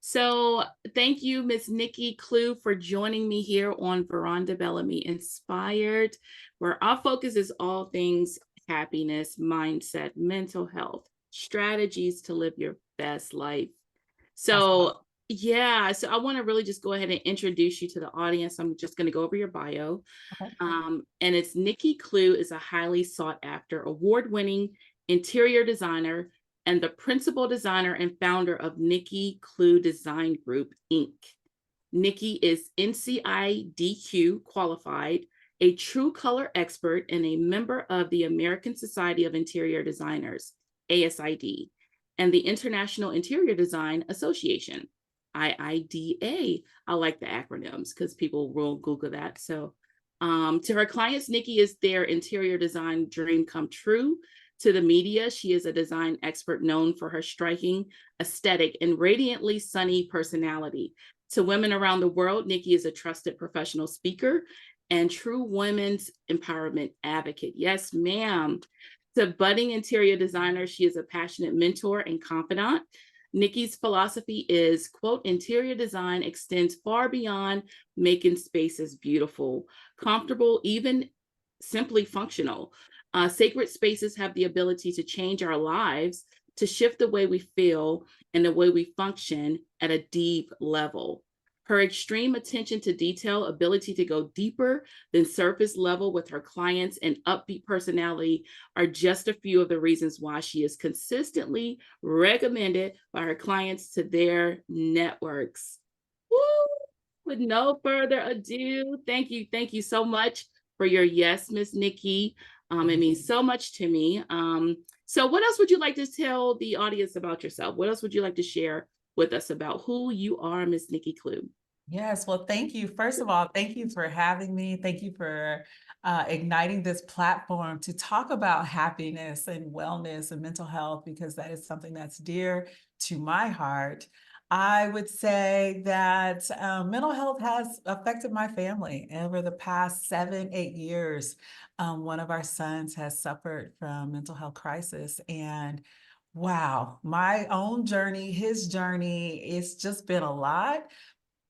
So thank you, Miss Nikki Clue, for joining me here on Veranda Bellamy Inspired, where our focus is all things happiness, mindset, mental health, strategies to live your best life. Awesome. So I want to really just go ahead and introduce you to the audience. I'm just going to go over your bio. Okay. And it's Nikki Clue is a highly sought after award-winning interior designer and the principal designer and founder of Nikki Clue Design Group, Inc. Nikki is NCIDQ qualified, a true color expert, and a member of the American Society of Interior Designers, ASID, and the International Interior Design Association, IIDA. I like the acronyms because people will Google that. To her clients, Nikki is their interior design dream come true. To the media, she is a design expert known for her striking aesthetic and radiantly sunny personality. To women around the world, Nikki is a trusted professional speaker and true women's empowerment advocate. Yes, ma'am. To budding interior designer, she is a passionate mentor and confidant. Nikki's philosophy is, quote, interior design extends far beyond making spaces beautiful, comfortable, even simply functional. Sacred spaces have the ability to change our lives, to shift the way we feel and the way we function at a deep level. Her extreme attention to detail, ability to go deeper than surface level with her clients, and upbeat personality are just a few of the reasons why she is consistently recommended by her clients to their networks. Woo! With no further ado, thank you so much for your yes, Miss Nikki. It means so much to me. So what else would you like to tell the audience about yourself? What else would you like to share with us about who you are, Miss Nikki Clue? Yes, well, thank you. First of all, thank you for having me. Thank you for igniting this platform to talk about happiness and wellness and mental health, because that is something that's dear to my heart. I would say that mental health has affected my family over the past 7, 8 years. One of our sons has suffered from mental health crisis, and wow, my own journey, his journey, it's just been a lot.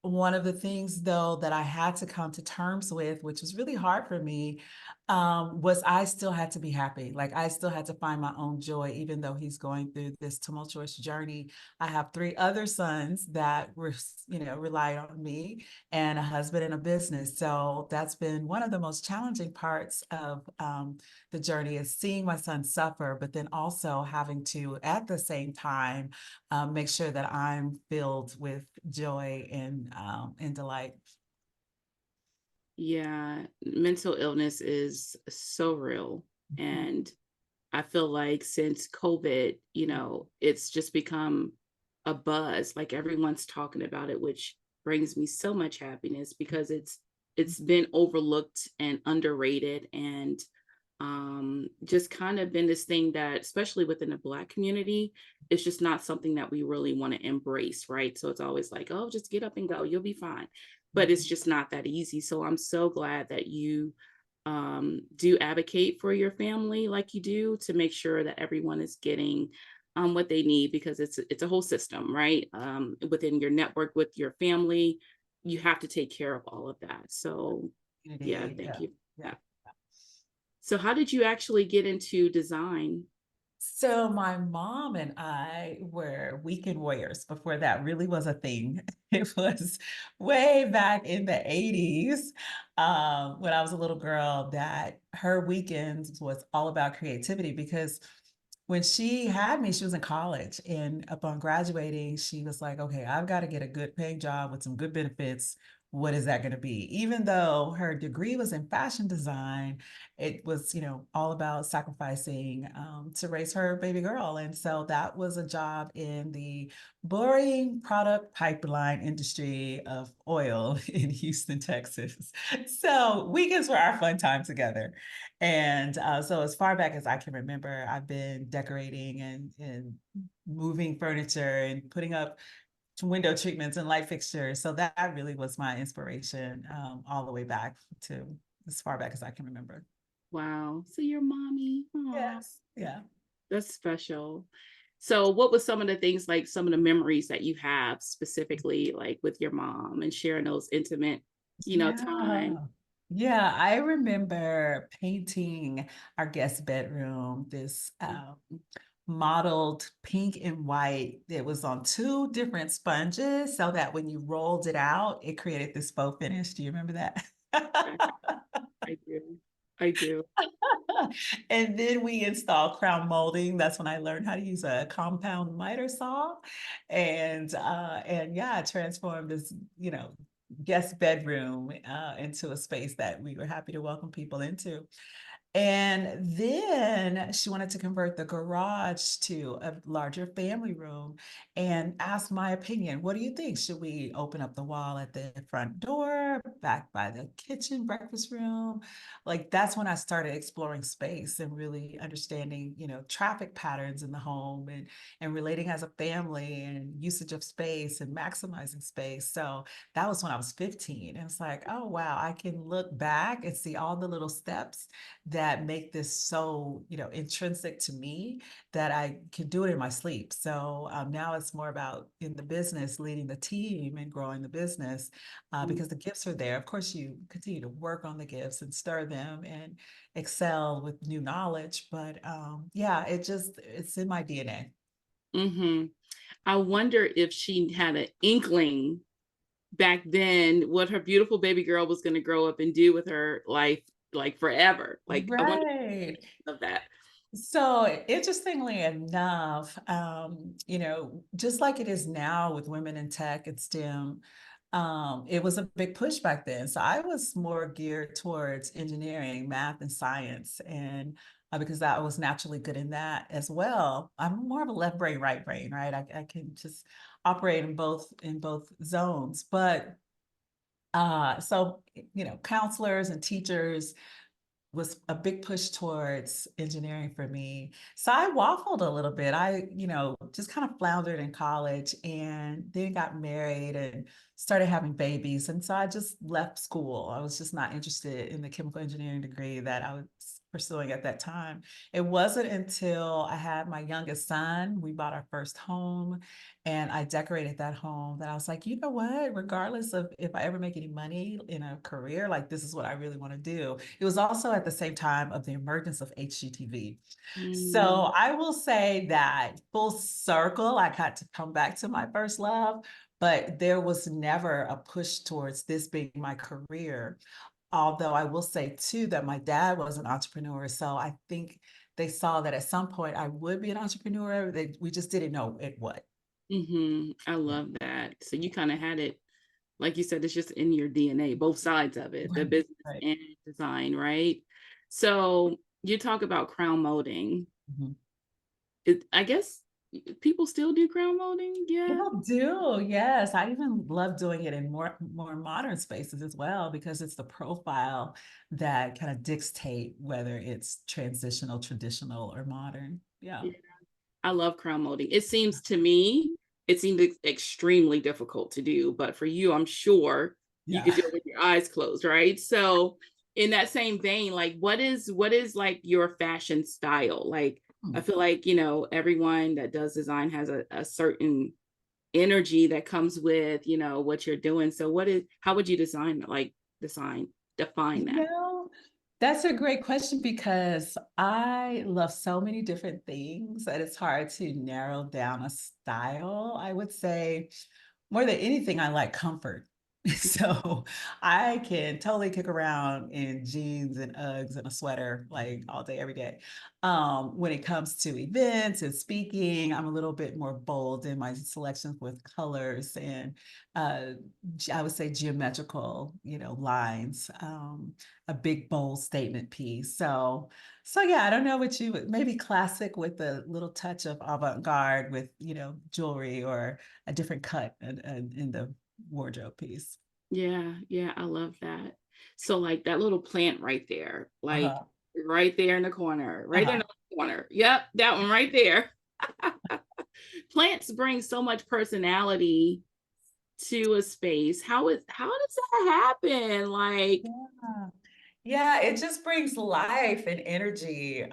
One of the things, though, that I had to come to terms with, which was really hard for me, was I still had to be happy. Like, I still had to find my own joy, even though he's going through this tumultuous journey. I have three other sons that rely on me, and a husband and a business. So that's been one of the most challenging parts of the journey, is seeing my son suffer, but then also having to, at the same time, make sure that I'm filled with joy and delight. Yeah, mental illness is so real. And I feel like since COVID, it's just become a buzz. Like everyone's talking about it, which brings me so much happiness because it's been overlooked and underrated, and just kind of been this thing that, especially within the Black community, it's just not something that we really want to embrace, right? So it's always like, oh, just get up and go, you'll be fine. But it's just not that easy. So I'm so glad that you do advocate for your family like you do, to make sure that everyone is getting what they need, because it's a whole system, right? Within your network with your family, you have to take care of all of that. So yeah, Community, thank yeah, you. yeah. Yeah. So how did you actually get into design? So my mom and I were weekend warriors before that really was a thing. It was way back in the 80s, when I was a little girl, that her weekends was all about creativity, because when she had me, she was in college. And upon graduating, she was like, okay, I've got to get a good paying job with some good benefits. What is that going to be? Even though her degree was in fashion design, it was, all about sacrificing to raise her baby girl. And so that was a job in the boring product pipeline industry of oil in Houston, Texas. So weekends were our fun time together. And so, as far back as I can remember, I've been decorating and moving furniture and putting up window treatments and light fixtures. So that really was my inspiration, all the way back to as far back as I can remember. Wow. So your mommy. Aw, Yes. Yeah. that's special. So what was some of the things, like some of the memories that you have specifically like with your mom and sharing those intimate, time? Yeah. Yeah, I remember painting our guest bedroom, this modeled pink and white. It was on two different sponges so that when you rolled it out, it created this faux finish. Do you remember that? Okay, I do. I do. And then we installed crown molding. That's when I learned how to use a compound miter saw. And yeah, I transformed this, guest bedroom into a space that we were happy to welcome people into. And then she wanted to convert the garage to a larger family room and asked my opinion. What do you think? Should we open up the wall at the front door, back by the kitchen, breakfast room? Like that's when I started exploring space and really understanding, traffic patterns in the home and relating as a family and usage of space and maximizing space. So that was when I was 15. And it's like, oh wow, I can look back and see all the little steps that make this so, intrinsic to me that I can do it in my sleep. So now it's more about in the business, leading the team and growing the business because the gifts are there. Of course, you continue to work on the gifts and stir them and excel with new knowledge. But yeah, it's in my DNA. Mm-hmm. I wonder if she had an inkling back then what her beautiful baby girl was going to grow up and do with her life, like forever. Like, I wonder Right. of that. So interestingly enough, just like it is now with women in tech and STEM, it was a big push back then. So I was more geared towards engineering, math, and science, and because I was naturally good in that as well. I'm more of a left brain, right brain, right? I can just operate in both zones, but so counselors and teachers was a big push towards engineering for me. So I waffled a little bit. I, just kind of floundered in college and then got married and started having babies. And so I just left school. I was just not interested in the chemical engineering degree that I was pursuing at that time. It wasn't until I had my youngest son, we bought our first home and I decorated that home that I was like, you know what, regardless of if I ever make any money in a career, like this is what I really want to do. It was also at the same time of the emergence of HGTV. Mm, So I will say that full circle, I got to come back to my first love, but there was never a push towards this being my career. Although I will say too that my dad was an entrepreneur. So I think they saw that at some point I would be an entrepreneur. We just didn't know it what. hmm. I Yeah. love that. So you kind of had it, like you said, it's just in your DNA, both sides of it, the Right. business Right. and design, right? So you talk about crown molding. Mhm. I guess people still do crown molding. Yeah. People do, yes. I even love doing it in more modern spaces as well because it's the profile that kind of dictate whether it's transitional, traditional, or modern. Yeah. Yeah. I love crown molding. It seems to me, it seems extremely difficult to do, but for you, I'm sure you Yeah. could do it with your eyes closed, right? So in that same vein, like what is like your fashion style? Like I feel like, everyone that does design has a certain energy that comes with, what you're doing. So how would you design, define You that? know, that's a great question because I love so many different things that it's hard to narrow down a style. I would say more than anything, I like comfort. So I can totally kick around in jeans and Uggs and a sweater like all day, every day. When it comes to events and speaking, I'm a little bit more bold in my selections with colors and uh, I would say geometrical, lines, a big bold statement piece. So yeah, I don't know what you would maybe classic with a little touch of avant-garde with, jewelry or a different cut in the wardrobe piece. Yeah, yeah, I love that. So like that little plant right there, like Uh-huh. right there in the corner, right there in Uh-huh. the corner. Yep, that one right there. Plants bring so much personality to a space. How does that happen? Like, Yeah. Yeah, it just brings life and energy.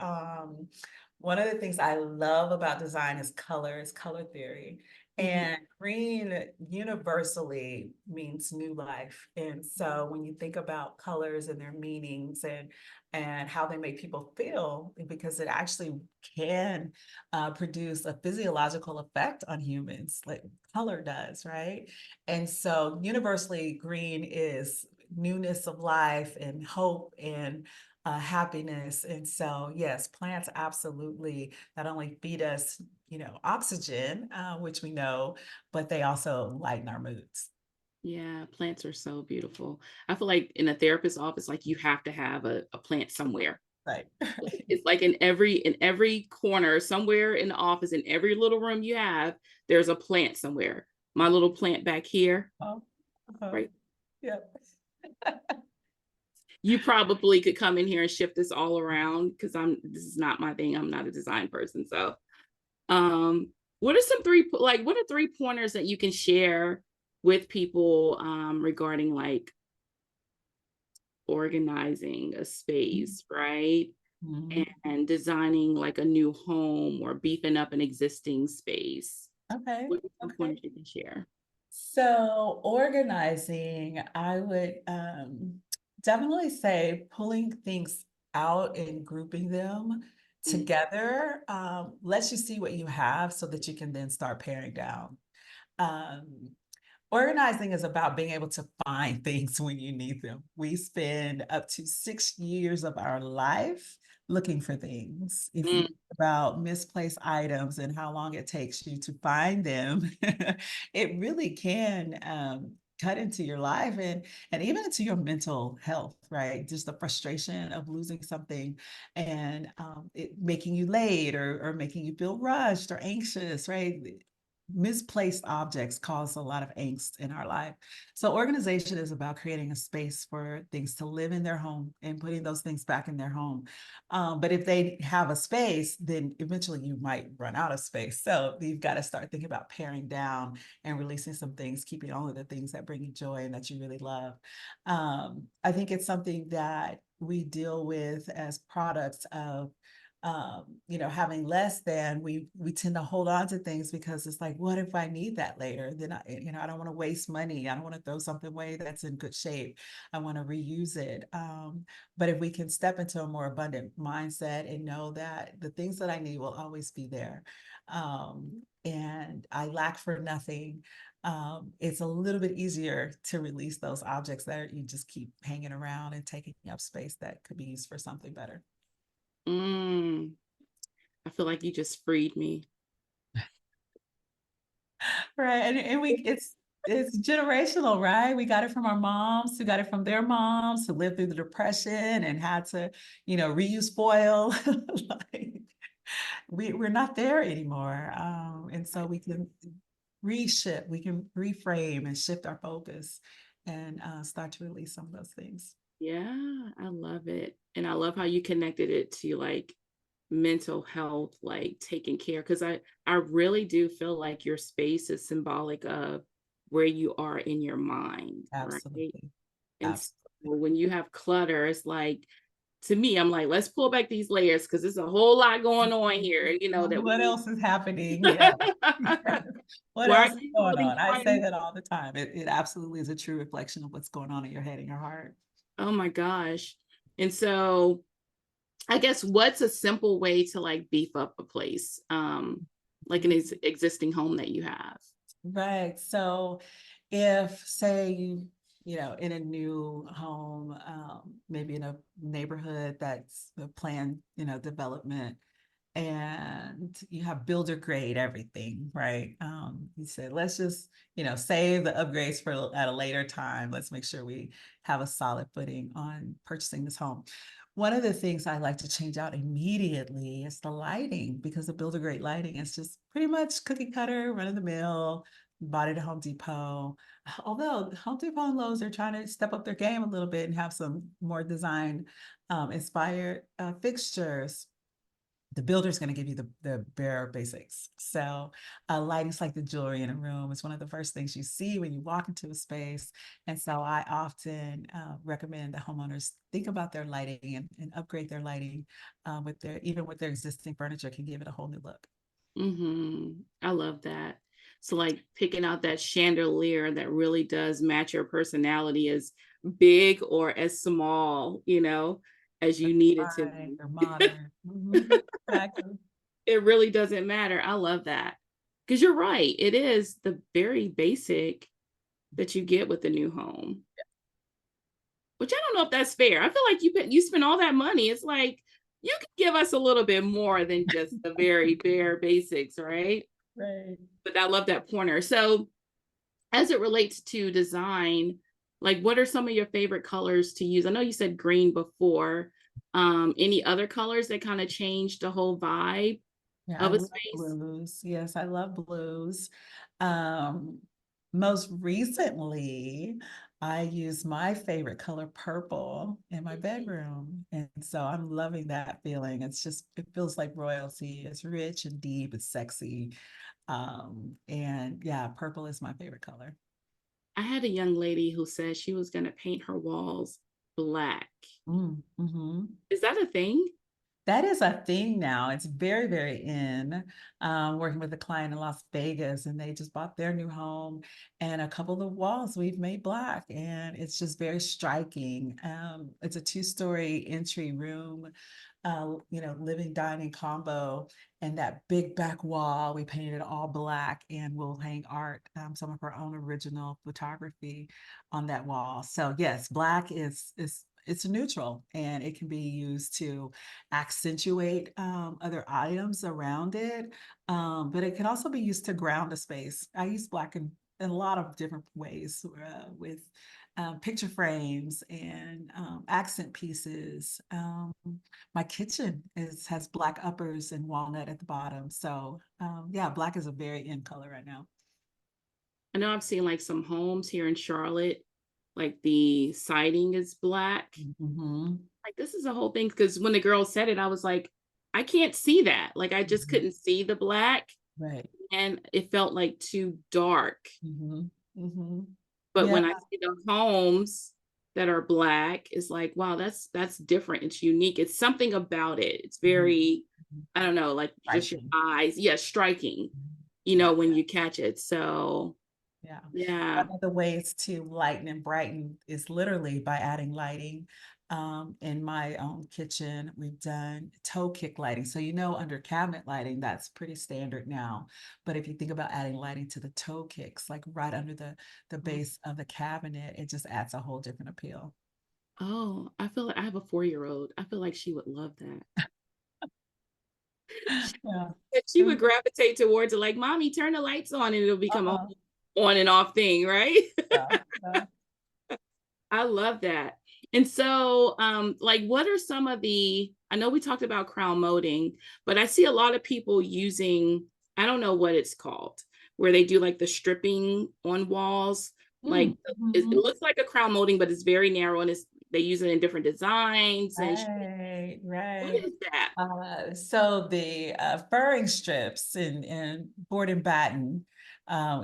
One of the things I love about design is color, is color theory. Mhm. And green universally means new life. And so when you think about colors and their meanings and how they make people feel, because it actually can produce a physiological effect on humans, like color does, right? And so universally, green is newness of life and hope and happiness. And so, yes, plants absolutely not only feed us, oxygen, which we know, but they also lighten our moods. Yeah, plants are so beautiful. I feel like in a therapist's office, like you have to have a plant somewhere. Right. Like, it's like in every corner, somewhere in the office, in every little room you have, there's a plant somewhere. My little plant back here, Oh, right? yep. You probably could come in here and shift this all around because this is not my thing. I'm not a design person. So what are what are three pointers that you can share with people regarding like organizing a space, right? Mhm. And designing like a new home or beefing up an existing space. Okay. What are some Okay. pointers you can share? So organizing, I would definitely say pulling things out and grouping them Mm, together lets you see what you have so that you can then start paring down. Um, Organizing is about being able to find things when you need them. We spend up to 6 years of our life looking for things. If you mm, think about misplaced items and how long it takes you to find them, it really can cut into your life and even into your mental health, right? Just the frustration of losing something and it making you late or making you feel rushed or anxious, right? Misplaced objects cause a lot of angst in our life. So organization is about creating a space for things to live in their home and putting those things back in their home. But if they have a space, then eventually you might run out of space. So you've got to start thinking about paring down and releasing some things, keeping only the things that bring you joy and that you really love. I think it's something that we deal with as products of having less than we tend to hold on to things because it's like, what if I need that later? Then I don't want to waste money. I don't want to throw something away that's in good shape. I want to reuse it. But if we can step into a more abundant mindset and know that the things that I need will always be there, and I lack for nothing. It's a little bit easier to release those objects that you just keep hanging around and taking up space that could be used for something better. mm. I feel like you just freed me. Right. And it's generational, right? We got it from our moms who got it from their moms who lived through the depression and had to, reuse foil. Like we're not there anymore. And so we can reshift, we can reframe and shift our focus and start to release some of those things. Yeah, I love it. And I love how you connected it to like mental health, like taking care. Cause I really do feel like your space is symbolic of where you are in your mind, right? Absolutely. And so Absolutely. when you have clutter, it's like to me, I'm like, let's pull back these layers because there's a whole lot going on here, that we What need. else is happening? Yeah. What Why are else is you going holding on? I say time? that all the time. It absolutely is a true reflection of what's going on in your head and your heart. Oh my gosh. And so I guess what's a simple way to like beef up a place, like an existing home that you have? Right. So if say in a new home, maybe in a neighborhood that's a planned, development, and you have builder grade everything, right? You said, let's just, save the upgrades for at a later time. Let's make sure we have a solid footing on purchasing this home. One of the things I like to change out immediately is the lighting because the builder grade lighting is just pretty much cookie cutter, run of the mill, bought it at Home Depot. Although Home Depot and Lowe's are trying to step up their game a little bit and have some more design inspired fixtures, the builder's going to give you the bare basics. So lighting's like the jewelry in a room. It's one of the first things you see when you walk into a space. And so I often recommend that homeowners think about their lighting and upgrade their lighting with their, even with their existing furniture, can give it a whole new look. I love that. So like picking out that chandelier that really does match your personality, as big or as small, as you need it to Right, be. they're modern. Mhm, exactly. It really doesn't matter. I love that. Because you're right. It is the very basic that you get with the new home. Which I don't know if that's fair. I feel like you spend all that money. It's like you could give us a little bit more than just the very bare basics, right? Right. But I love that pointer. So as it relates to design, like what are some of your favorite colors to use? I know you said green before. Any other colors that kind of change the whole vibe Yeah, I of a love space? blues. Yes, I love blues. Um, Most recently, I use my favorite color, purple, in my bedroom. And so I'm loving that feeling. It feels like royalty. It's rich and deep, it's sexy. And yeah, purple is my favorite color. I had a young lady who said she was going to paint her walls black. Mm-hmm. Is that a thing? That is a thing now. It's very, very in. Working with a client in Las Vegas, and they just bought their new home, and a couple of the walls we've made black, and it's just very striking. It's a two-story entry room, living dining combo, and that big back wall we painted it all black, and we'll hang art, some of our own original photography on that wall. So yes, black is it's neutral, and it can be used to accentuate other items around it. But it can also be used to ground a space. I use black in a lot of different ways with picture frames and accent pieces. My kitchen has black uppers and walnut at the bottom. So yeah, black is a very in color right now. I know I've seen like some homes here in Charlotte, like the siding is black. Mm-hmm. Like this is a whole thing. Because when the girl said it, I was like, I can't see that. Like I just Mm-hmm. couldn't see the black, Right. and it felt like too dark. Mm-hmm. Mm-hmm. But Yeah. when I see the homes that are black, it's like, wow, that's different. It's unique. It's something about it. It's Mm-hmm. very, I don't know, like just your Striking. eyes. Yeah, striking, Yeah. when you catch it. So Yeah. yeah. One of the ways to lighten and brighten is literally by adding lighting. In my own kitchen, we've done toe kick lighting. So, under cabinet lighting, that's pretty standard now. But if you think about adding lighting to the toe kicks, like right under the base of the cabinet, it just adds a whole different appeal. Oh, I feel like I have a 4-year-old. I feel like she would love that. She, Yeah. she would gravitate towards it, like, Mommy, turn the lights on, and it'll become a Uh-huh. on and off thing, right? Yeah. Yeah. I love that. And so, like, what are some of I know we talked about crown molding, but I see a lot of people using, I don't know what it's called, where they do like the stripping on walls. Like, it Mhm. looks like a crown molding, but it's very narrow, and they use it in different designs. And Right, what right. is that? So the furring strips and board and batten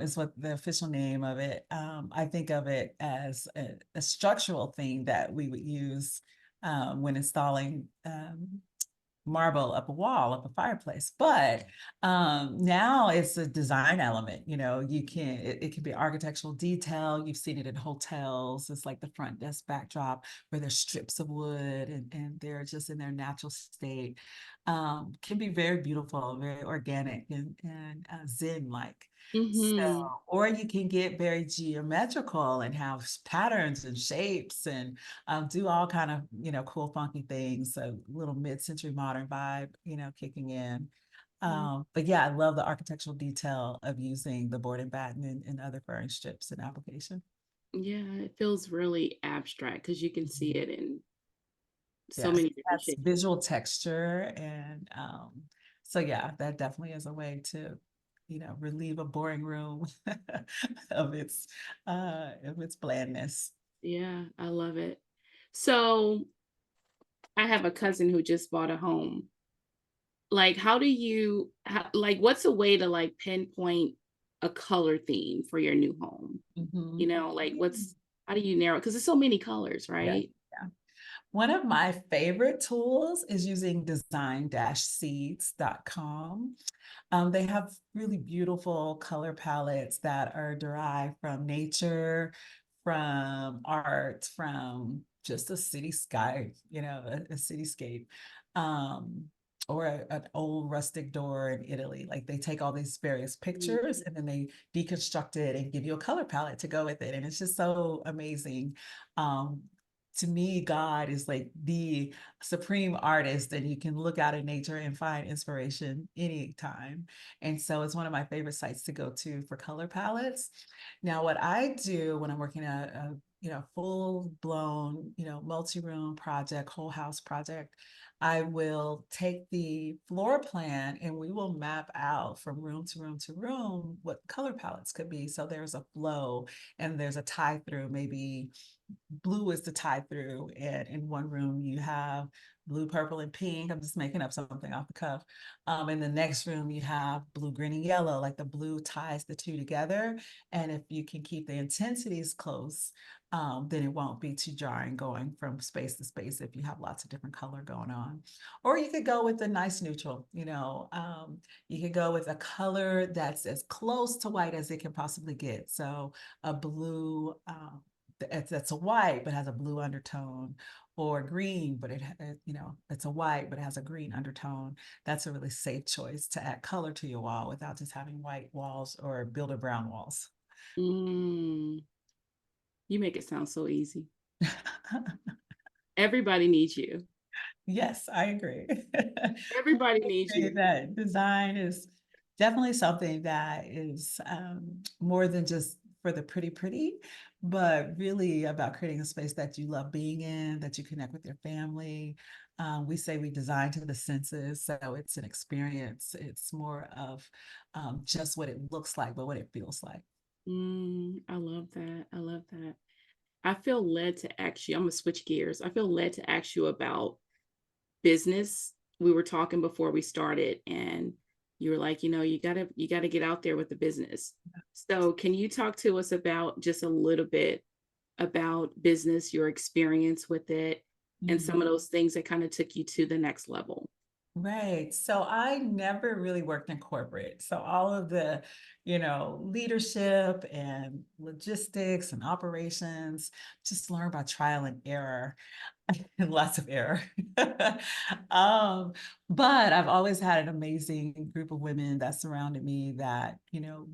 is what the official name of it. I think of it as a structural thing that we would use when installing marble up a wall, up a fireplace. But now it's a design element. It can be architectural detail. You've seen it in hotels. It's like the front desk backdrop where there's strips of wood and they're just in their natural state. Can be very beautiful, very organic and zen-like. So, Mm-hmm. or you can get very geometrical and have patterns and shapes and do all kind of cool funky things. So little mid-century modern vibe, kicking in. But yeah, I love the architectural detail of using the board and batten and other furring strips in application. Yeah, it feels really abstract because you can see Mhm. it in so Yes, many different that's shapes. visual texture, and so yeah, that definitely is a way to relieve a boring room of its blandness. Yeah, I love it. So I have a cousin who just bought a home, like, how do you, like, what's a way to like pinpoint a color theme for your new home? You Mhm. know, like how do you narrow? Because there's so many colors, Yeah, right? yeah. One of my favorite tools is using design-seeds.com. They have really beautiful color palettes that are derived from nature, from art, from just a city sky, a cityscape, um, or an old rustic door in Italy. Like they take all these various pictures Mm. and then they deconstruct it and give you a color palette to go with it. And it's just so amazing. Um, to me, God is like the supreme artist, and you can look out in nature and find inspiration anytime. And so it's one of my favorite sites to go to for color palettes. Now, what I do when I'm working a full blown, multi-room project, whole house project, I will take the floor plan and we will map out from room to room to room what color palettes could be. So there's a flow and there's a tie through, maybe blue is the tie through, and in one room you have blue, purple, and pink. I'm just making up something off the cuff. In the next room you have blue, green, and yellow, like the blue ties the two together. And if you can keep the intensities close, then it won't be too jarring going from space to space if you have lots of different color going on. Or you could go with a nice neutral, you could go with a color that's as close to white as it can possibly get. So a blue, that's a white but has a blue undertone, or green but it's a white but it has a green undertone. That's a really safe choice to add color to your wall without just having white walls or builder brown walls. Mm, you make it sound so easy. Everybody needs you. Yes, I agree. Everybody needs Say you. that design is definitely something that is more than just for the pretty, but really about creating a space that you love being in, that you connect with your family. We say we design to the senses, so it's an experience. It's more of just what it looks like, but what it feels like. I love that. I love that. I feel led to ask you, I'm gonna switch gears. I feel led to ask you about business. We were talking before we started, and you were like, you gotta get out there with the business. So can you talk to us about just a little bit about business, your experience with it, and some Mhm. of those things that kind of took you to the next level? Right. So I never really worked in corporate. So all of the, leadership and logistics and operations, just learned by trial and error. And lots of error. um, but I've always had an amazing group of women that surrounded me that,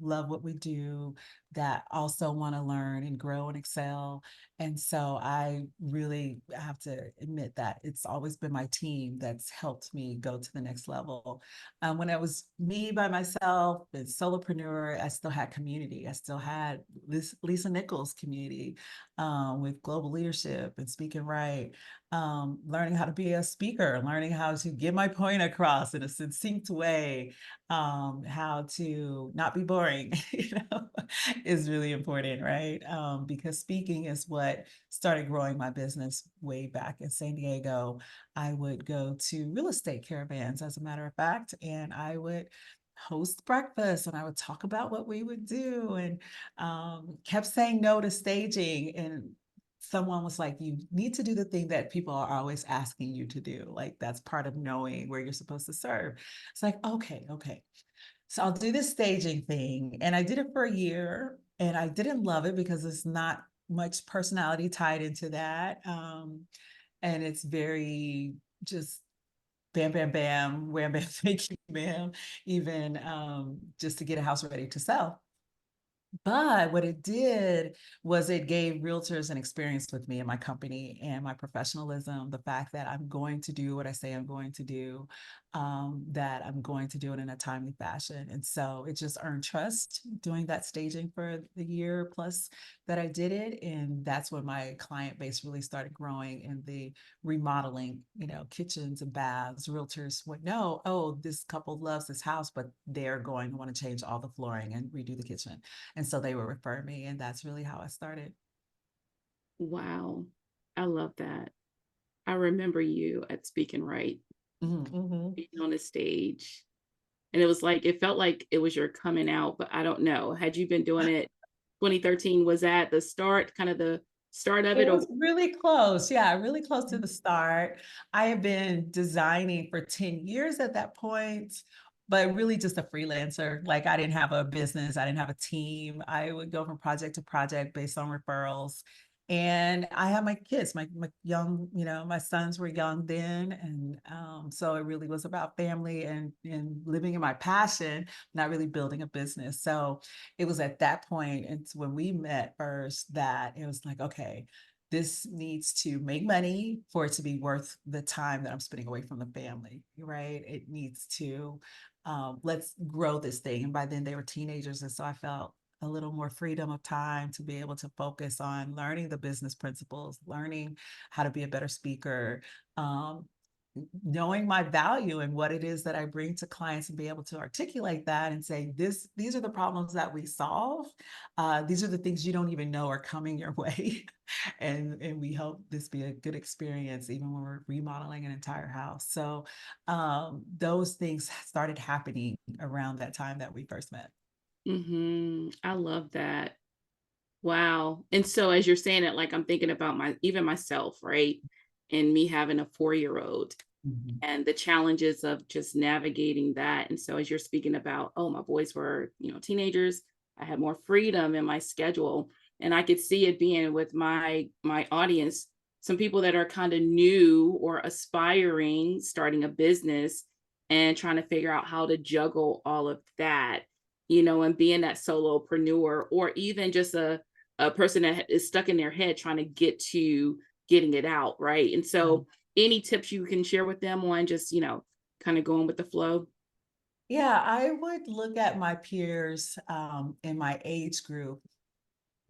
love what we do, that also want to learn and grow and excel. And so I really have to admit that it's always been my team that's helped me go to the next level. When I was me by myself and solopreneur, I still had community. I still had Lisa Nichols community with global leadership and speaking right, learning how to be a speaker, learning how to get my point across in a succinct way, how to not be boring, is really important, right? Because speaking is what started growing my business way back in San Diego. I would go to real estate caravans, as a matter of fact, and I would host breakfast and I would talk about what we would do, and kept saying no to staging. And someone was like, you need to do the thing that people are always asking you to do. Like, that's part of knowing where you're supposed to serve. It's like, okay. So I'll do this staging thing. And I did it for a year and I didn't love it because it's not much personality tied into that. And it's very just bam, bam, bam, wham, bam, thank you, ma'am, even just to get a house ready to sell. But what it did was it gave realtors an experience with me and my company and my professionalism, the fact that I'm going to do what I say I'm going to do, that I'm going to do it in a timely fashion. And so it just earned trust doing that staging for the year plus that I did it. And that's when my client base really started growing in the remodeling, kitchens and baths. Realtors would know, oh, this couple loves this house, but they're going to want to change all the flooring and redo the kitchen. And so they would refer me, and that's really how I started. Wow. I love that. I remember you at Speaking Right. being on the stage. And it was like, it felt like it was your coming out, but I don't know. Had you been doing it 2013? Was that the start, kind of the start of it? It Or was really close. Yeah, really close to the start. I had been designing for 10 years at that point, but really just a freelancer. Like I didn't have a business, I didn't have a team. I would go from project to project based on referrals. And I had my kids, my young, my sons were young then. And so it really was about family and living in my passion, not really building a business. So it was at that point, and when we met first, that it was like, okay, this needs to make money for it to be worth the time that I'm spending away from the family, right? It needs to, let's grow this thing. And by then they were teenagers. And so I felt a little more freedom of time to be able to focus on learning the business principles, learning how to be a better speaker, um, knowing my value and what it is that I bring to clients and be able to articulate that and say, these are the problems that we solve. These are the things you don't even know are coming your way. And we hope this be a good experience, even when we're remodeling an entire house. So those things started happening around that time that we first met. I love that. Wow. And so as you're saying it, like I'm thinking about even myself, right? And me having a 4-year-old Mhm. and the challenges of just navigating that. And so as you're speaking about, oh, my boys were, teenagers, I had more freedom in my schedule. And I could see it being with my audience, some people that are kind of new or aspiring, starting a business and trying to figure out how to juggle all of that, and being that solopreneur, or even just a person that is stuck in their head trying to get to getting it out, right? And so any tips you can share with them on just, kind of going with the flow? Yeah, I would look at my peers in my age group,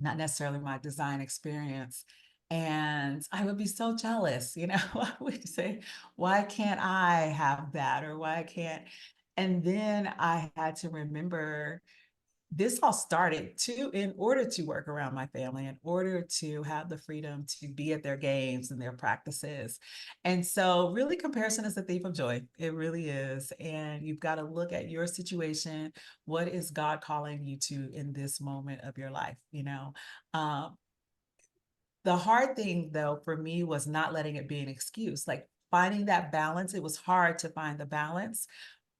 not necessarily my design experience. And I would be so jealous, I would say, why can't I have that? Or why can't? And then I had to remember this all started to in order to work around my family, in order to have the freedom to be at their games and their practices. And so really comparison is the thief of joy. It really is. And you've got to look at your situation. What is God calling you to in this moment of your life? Um, the hard thing though for me was not letting it be an excuse, like finding that balance. It was hard to find the balance.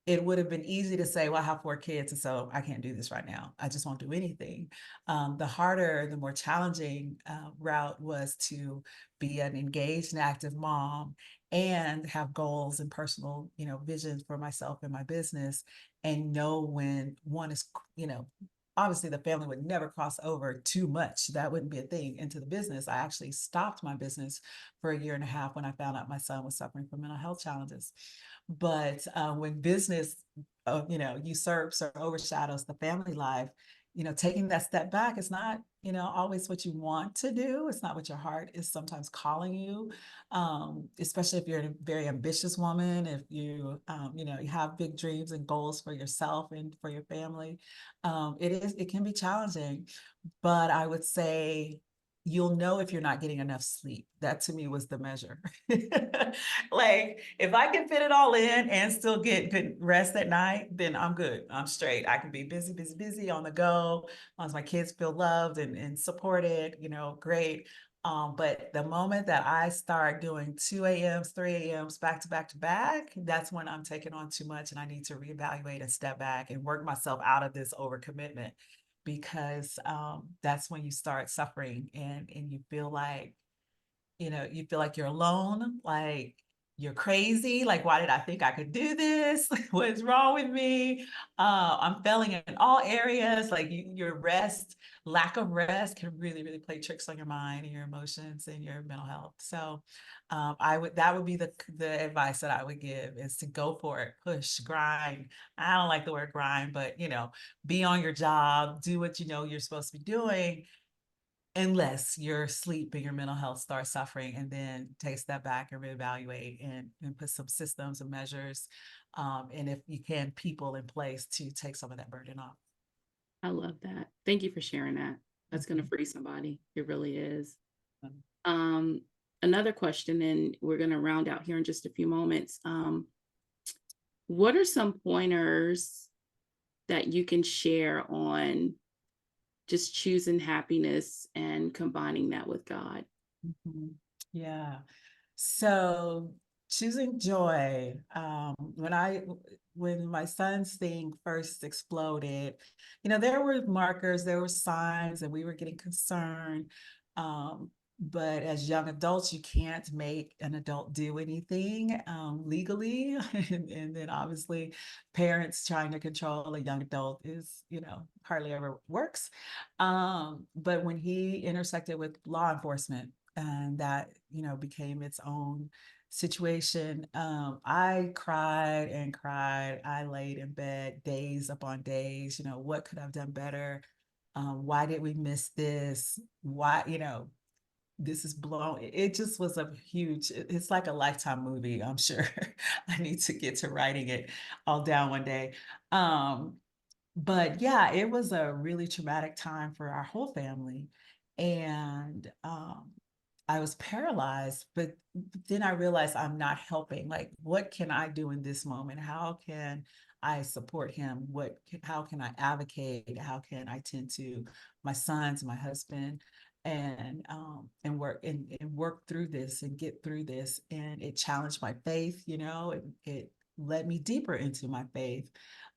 It would have been easy to say, well, I have 4 kids, and so I can't do this right now. I just won't do anything. The harder, the more challenging route was to be an engaged and active mom and have goals and personal, visions for myself and my business, and know when one is, obviously the family would never cross over too much. That wouldn't be a thing into the business. I actually stopped my business for a year and a half when I found out my son was suffering from mental health challenges. But when business, usurps or overshadows the family life, taking that step back is not, always what you want to do. It's not what your heart is sometimes calling you, especially if you're a very ambitious woman, if you have big dreams and goals for yourself and for your family. It can be challenging, but I would say you'll know if you're not getting enough sleep. That to me was the measure. Like if I can fit it all in and still get good rest at night, then I'm good. I'm straight. I can be busy, busy, busy on the go. As long as my kids feel loved and supported, great. But the moment that I start doing 2 a.m.s, 3 a.m.s back to back to back, that's when I'm taking on too much and I need to reevaluate and step back and work myself out of this overcommitment, because that's when you start suffering and you feel like you're alone, like you're crazy. Like, why did I think I could do this? What is wrong with me? I'm failing in all areas. Like your rest, lack of rest can really, really play tricks on your mind and your emotions and your mental health. So that would be the advice that I would give, is to go for it, push, grind. I don't like the word grind, but be on your job, do what you know you're supposed to be doing, unless your sleep and your mental health start suffering, and then take a step back and reevaluate and put some systems and measures, and if you can, people in place to take some of that burden off. I love that. Thank you for sharing that. That's going to Mhm. free somebody. It really is. Um, Um, Another question, and we're going to round out here in just a few moments. What are some pointers that you can share on just choosing happiness and combining that with God? Mhm. Yeah. So choosing joy. When my son's thing first exploded, there were markers, there were signs, and we were getting concerned. But as young adults, you can't make an adult do anything legally, and then obviously, parents trying to control a young adult is, hardly ever works. But when he intersected with law enforcement, and that became its own situation. I cried and cried. I laid in bed days upon days. What could I've done better? Why did we miss this? Why, this is blown. It just was a huge, it's like a Lifetime movie, I'm sure. I need to get to writing it all down one day. But yeah, it was a really traumatic time for our whole family. And I was paralyzed, but then I realized I'm not helping. Like, what can I do in this moment? How can I support him? How can I advocate? How can I tend to my sons, my husband, and work through this and get through this? And it challenged my faith, it led me deeper into my faith.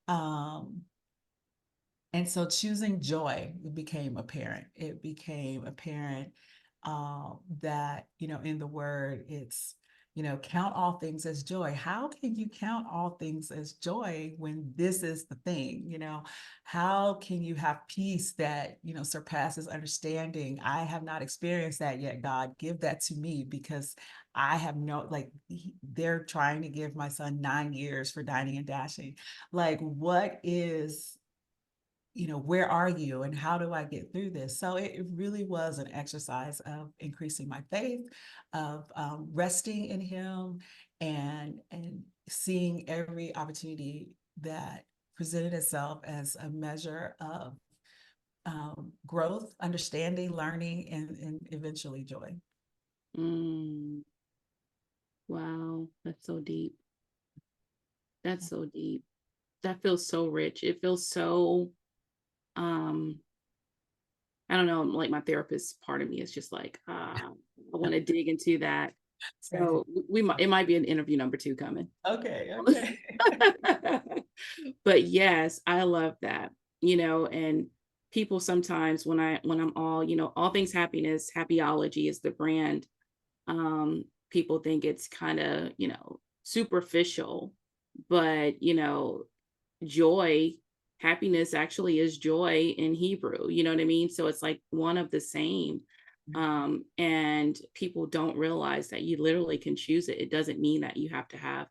Um, and so choosing joy became apparent. It became apparent that, in the word, it's, count all things as joy. How can you count all things as joy when this is the thing? How can you have peace that, surpasses understanding? I have not experienced that yet. God, give that to me, because I have they're trying to give my son 9 years for dining and dashing. Like, what is, where are you and how do I get through this? So it really was an exercise of increasing my faith, of resting in him, and seeing every opportunity that presented itself as a measure of growth, understanding, learning, and eventually joy. Mm, wow, that's so deep. That's so deep. That feels so rich. It feels so, um, I don't know, like my therapist part of me is just like, I want to dig into that. Right. So it might be an interview number 2 coming. Okay, okay. But yes, I love that. And people sometimes when I'm all things happiness, happyology is the brand. People think it's kind of, superficial, but joy, happiness actually is joy in Hebrew, you know what I mean? So it's like one of the same. And people don't realize that you literally can choose it. It doesn't mean that you have to have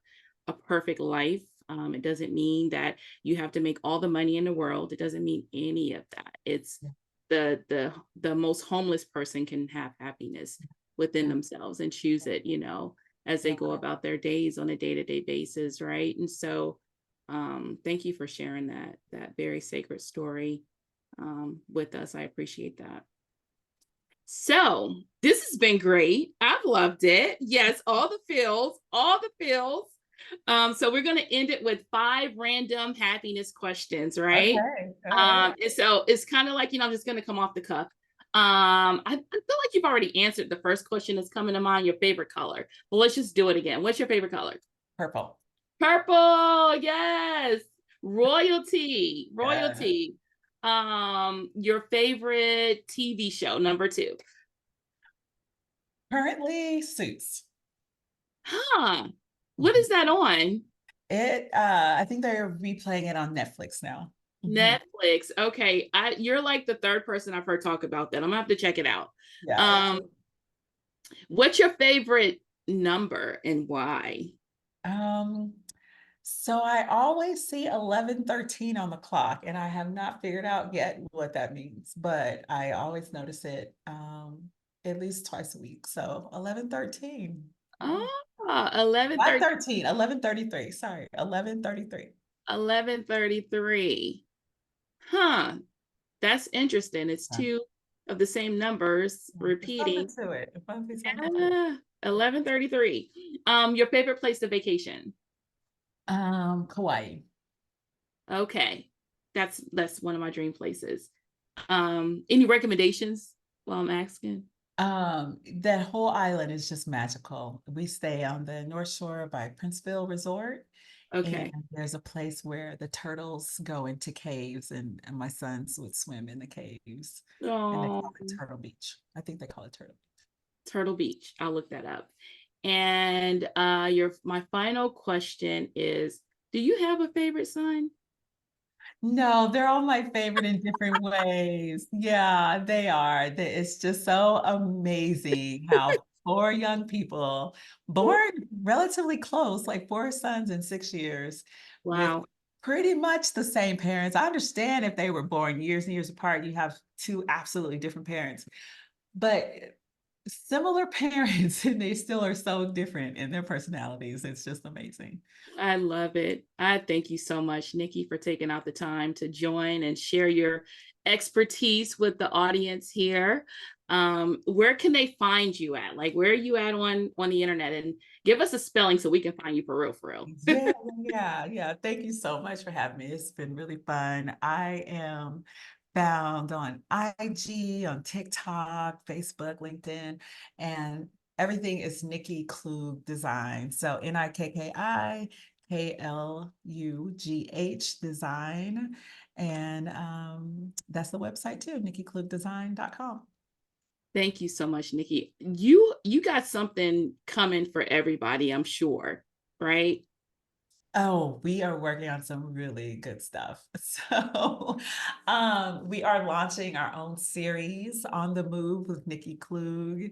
a perfect life. It doesn't mean that you have to make all the money in the world. It doesn't mean any of that. It's the most homeless person can have happiness within Yeah, themselves and choose it, as they yeah, go about their days on a day-to-day basis, right? And so thank you for sharing that very sacred story with us. I appreciate that. So this has been great. I've loved it. Yes, all the feels, all the feels. So we're going to end it with 5 random happiness questions, right? okay, all right. And so it's kind of like, I'm just going to come off the cuff. I feel like you've already answered the first question that's coming to mind, your favorite color. But let's just do it again. What's your favorite color? Purple. Purple, yes. Royalty, Yeah. royalty. Your favorite TV show, number 2. Currently, Suits. Huh. What Mhm. is that on? I think they're replaying it on Netflix now. Mhm. Netflix. Okay. You're like the third person I've heard talk about that. I'm gonna have to check it out. Yeah. What's your favorite number and why? Um, so I always see 11:13 on the clock, and I have not figured out yet what that means, but I always notice it at least twice a week. So 11:13. Yeah. Oh, 11 Not 30, 13, 11:33. Sorry, 11:33. 11:33. Huh. That's interesting. It's two of the same numbers There's something repeating. to it. It must be something to it. Yeah. 11:33. Your favorite place to vacation? Kauai. Okay. That's one of my dream places. Any recommendations while I'm asking? That whole island is just magical. We stay on the North Shore by Princeville Resort, and Okay. there's a place where the turtles go into caves, and my sons would swim in the caves, and they Oh, call it Turtle Beach. I think they call it Turtle. Turtle Beach. I'll look that up. And your my final question is, do you have a favorite son? No, they're all my favorite in different ways. Yeah, they are. It's just so amazing how four young people born relatively close, like four sons in 6 years, with Wow. pretty much the same parents. I understand if they were born years and years apart, you have two absolutely different parents, but similar parents, and they still are so different in their personalities. It's just amazing. I love it. I thank you so much, Nikki, for taking out the time to join and share your expertise with the audience here. Where can they find you at? Like, where are you at on the internet? And give us a spelling so we can find you for real, for real. Yeah. Thank you so much for having me. It's been really fun. I am found on IG, on TikTok, Facebook, LinkedIn, and everything is Nikki Klug Design. So NIKKIKLUGH Design. And that's the website too, nikkiklugdesign.com. Thank you so much, Nikki. You got something coming for everybody, I'm sure, right? Oh, we are working on some really good stuff. So, we are launching our own series on the move with Nikki Klug.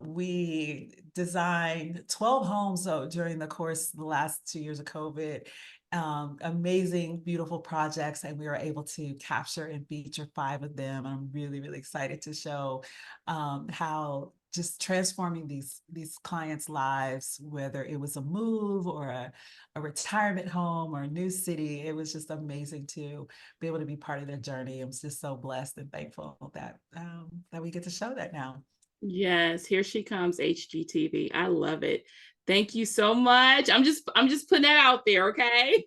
We designed 12 homes though, during the course of the last 2 years of COVID. Amazing, beautiful projects, and we were able to capture and feature five of them. I'm really, really excited to show how just transforming these clients' lives, whether it was a move or a retirement home or a new city. It was just amazing to be able to be part of their journey. I'm just so blessed and thankful that we get to show that now. Yes, here she comes, HGTV. I love it. Thank you so much. I'm just putting that out there, okay?